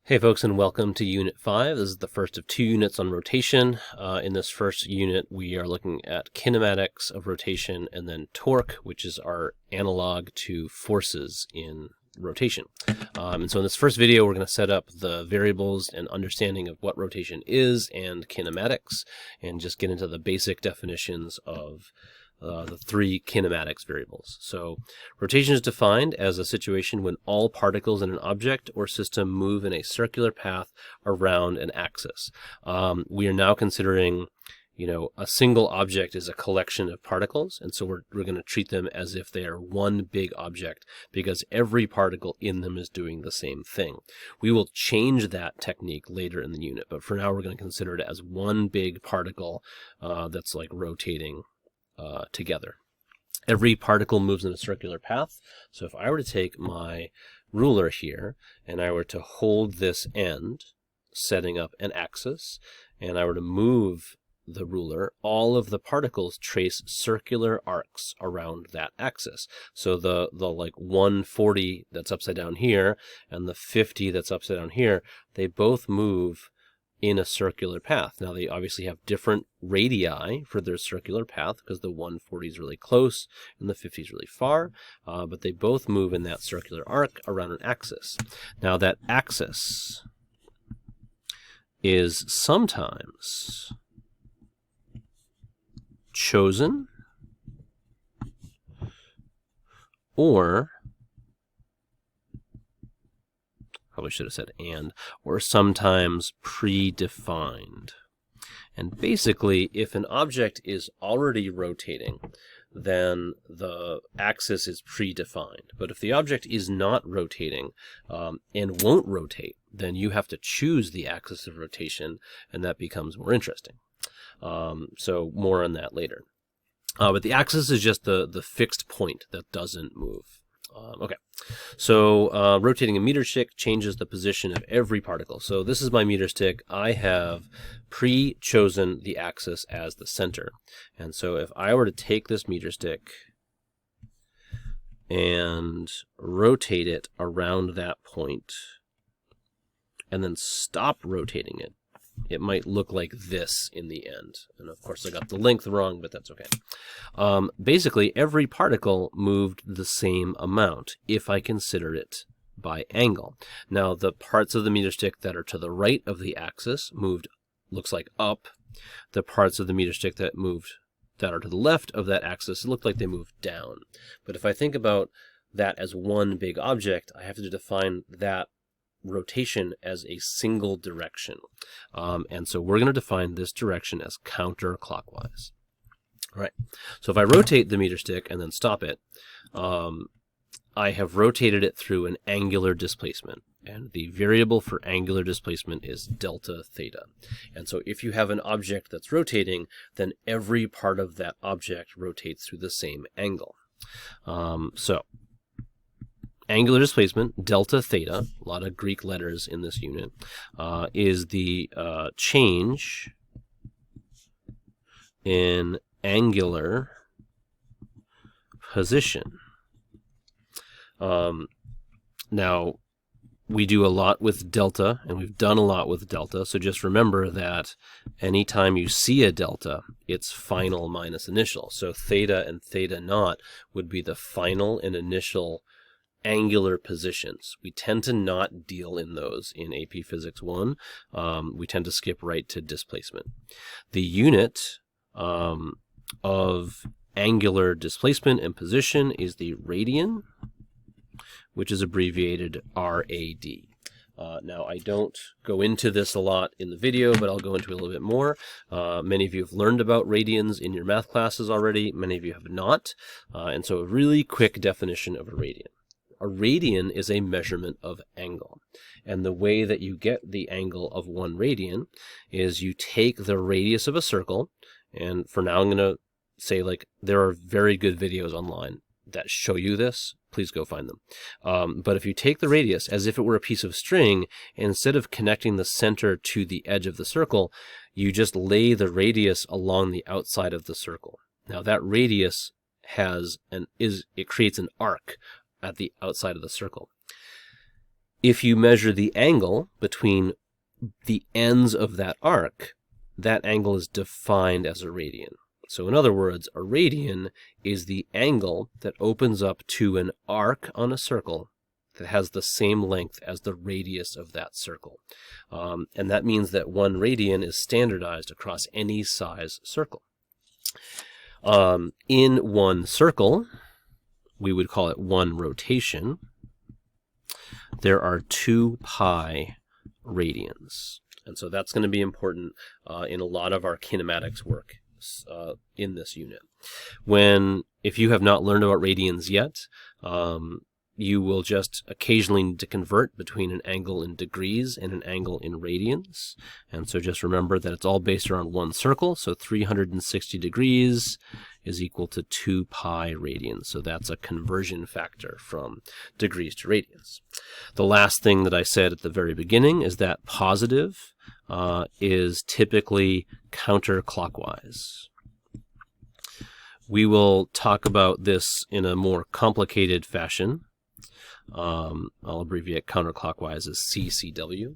Hey folks, and welcome to Unit 5. This is the first of 2 units on rotation. In this first unit, we are looking at kinematics of rotation and then torque, which is our analog to forces in rotation. And so in this first video, we're going to set up the variables and understanding of what rotation is and kinematics, and just get into the basic definitions of the 3 kinematics variables. So rotation is defined as a situation when all particles in an object or system move in a circular path around an axis. We are now considering, a single object is a collection of particles, and so we're going to treat them as if they are one big object because every particle in them is doing the same thing. We will change that technique later in the unit, but for now we're going to consider it as one big particle that's like rotating together. Every particle moves in a circular path. So if I were to take my ruler here and I were to hold this end, setting up an axis, and I were to move the ruler, all of the particles trace circular arcs around that axis. So the like 140 that's upside down here and the 50 that's upside down here, they both move in a circular path. Now they obviously have different radii for their circular path because the 140 is really close and the 50 is really far, but they both move in that circular arc around an axis. Now that axis is sometimes chosen or probably should have said and, or sometimes predefined. And basically, if an object is already rotating, then the axis is predefined. But if the object is not rotating and won't rotate, then you have to choose the axis of rotation, and that becomes more interesting. So more on that later. But the axis is just the fixed point that doesn't move. Okay, so rotating a meter stick changes the position of every particle. So this is my meter stick. I have pre-chosen the axis as the center. And so if I were to take this meter stick and rotate it around that point and then stop rotating it, it might look like this in the end. And of course I got the length wrong, but that's okay. Basically, every particle moved the same amount if I consider it by angle. Now, the parts of the meter stick that are to the right of the axis moved, looks like up. The parts of the meter stick that are to the left of that axis look like they moved down. But if I think about that as one big object, I have to define that rotation as a single direction. And so we're going to define this direction as counterclockwise. All right. So if I rotate the meter stick and then stop it, I have rotated it through an angular displacement. And the variable for angular displacement is delta theta. And so if you have an object that's rotating, then every part of that object rotates through the same angle. So angular displacement, delta theta, a lot of Greek letters in this unit, is the change in angular position. Now, we do a lot with delta, and we've done a lot with delta, so just remember that anytime you see a delta, it's final minus initial. So theta and theta naught would be the final and initial angular positions. We tend to not deal in those in AP Physics 1. We tend to skip right to displacement. The unit of angular displacement and position is the radian, which is abbreviated RAD. Now, I don't go into this a lot in the video, but I'll go into it a little bit more. Many of you have learned about radians in your math classes already. Many of you have not. And so a really quick definition of a radian. A radian is a measurement of angle. And the way that you get the angle of 1 radian is you take the radius of a circle, and for now I'm going to say, there are very good videos online that show you this. Please go find them. But if you take the radius as if it were a piece of string, and instead of connecting the center to the edge of the circle, you just lay the radius along the outside of the circle. Now that radius creates an arc at the outside of the circle. if you measure the angle between the ends of that arc, that angle is defined as a radian. So in other words, a radian is the angle that opens up to an arc on a circle that has the same length as the radius of that circle. And that means that 1 radian is standardized across any size circle. In 1 circle, we would call it 1 rotation, there are 2 pi radians. And so that's going to be important in a lot of our kinematics work in this unit. If you have not learned about radians yet, you will just occasionally need to convert between an angle in degrees and an angle in radians. And so just remember that it's all based around 1 circle. So 360 degrees is equal to 2 pi radians. So that's a conversion factor from degrees to radians. The last thing that I said at the very beginning is that positive is typically counterclockwise. We will talk about this in a more complicated fashion. I'll abbreviate counterclockwise as CCW,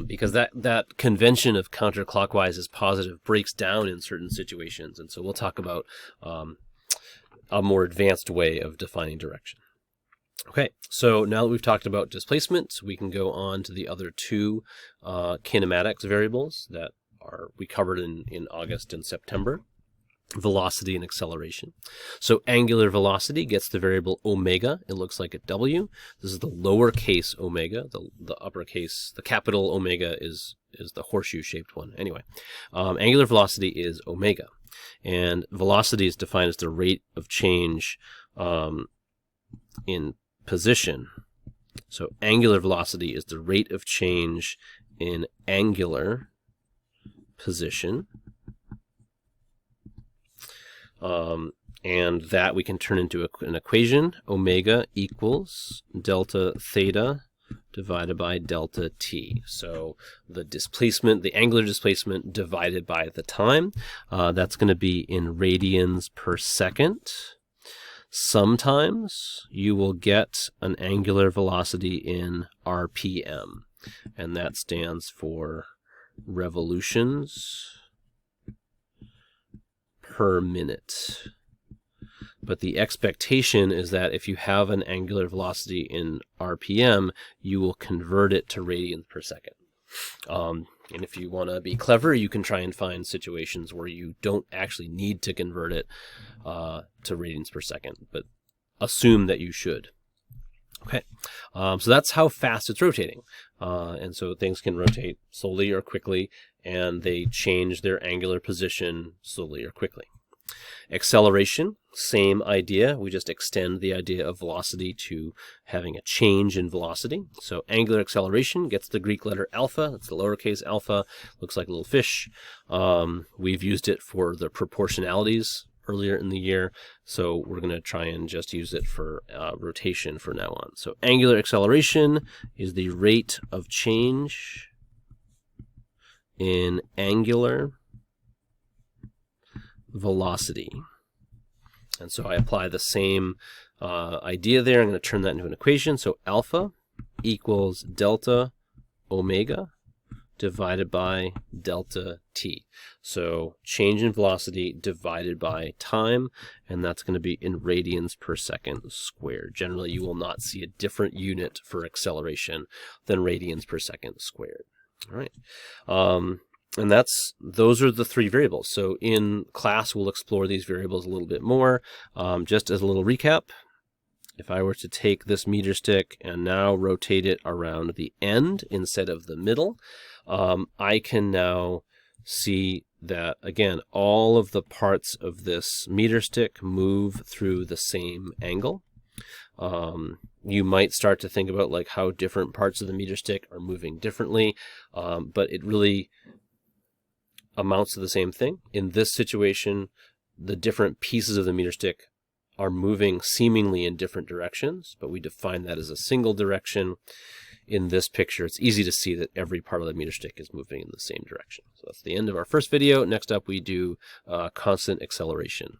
because that convention of counterclockwise as positive breaks down in certain situations, and so we'll talk about a more advanced way of defining direction. Okay, so now that we've talked about displacement, we can go on to the other 2 kinematics variables that we covered in August and September. Velocity and acceleration. So angular velocity gets the variable omega. It looks like a W. This is the lowercase omega. The uppercase, the capital omega is the horseshoe-shaped one. Anyway, angular velocity is omega. And velocity is defined as the rate of change in position. So angular velocity is the rate of change in angular position. And that we can turn into an equation. Omega equals delta theta divided by delta t. So the displacement, the angular displacement divided by the time, that's going to be in radians per second. Sometimes you will get an angular velocity in RPM, and that stands for revolutions per minute. But the expectation is that if you have an angular velocity in RPM, you will convert it to radians per second. And if you want to be clever, you can try and find situations where you don't actually need to convert it to radians per second, but assume that you should. Okay, so that's how fast it's rotating. And so things can rotate slowly or quickly, and they change their angular position slowly or quickly. Acceleration, same idea. We just extend the idea of velocity to having a change in velocity. So angular acceleration gets the Greek letter alpha. That's the lowercase alpha. Looks like a little fish. We've used it for the proportionalities earlier in the year, so we're going to try and just use it for rotation from now on. So angular acceleration is the rate of change in angular velocity. And so I apply the same idea there. I'm going to turn that into an equation. So alpha equals delta omega divided by delta t. So change in velocity divided by time, and that's going to be in radians per second squared. Generally, you will not see a different unit for acceleration than radians per second squared. All right. And those are the 3 variables. So in class, we'll explore these variables a little bit more. Just as a little recap, if I were to take this meter stick and now rotate it around the end instead of the middle, I can now see that, again, all of the parts of this meter stick move through the same angle. You might start to think about like how different parts of the meter stick are moving differently, but it really amounts to the same thing. In this situation, the different pieces of the meter stick are moving seemingly in different directions, but we define that as a single direction. In this picture, it's easy to see that every part of the meter stick is moving in the same direction. So that's the end of our first video. Next up, we do constant acceleration.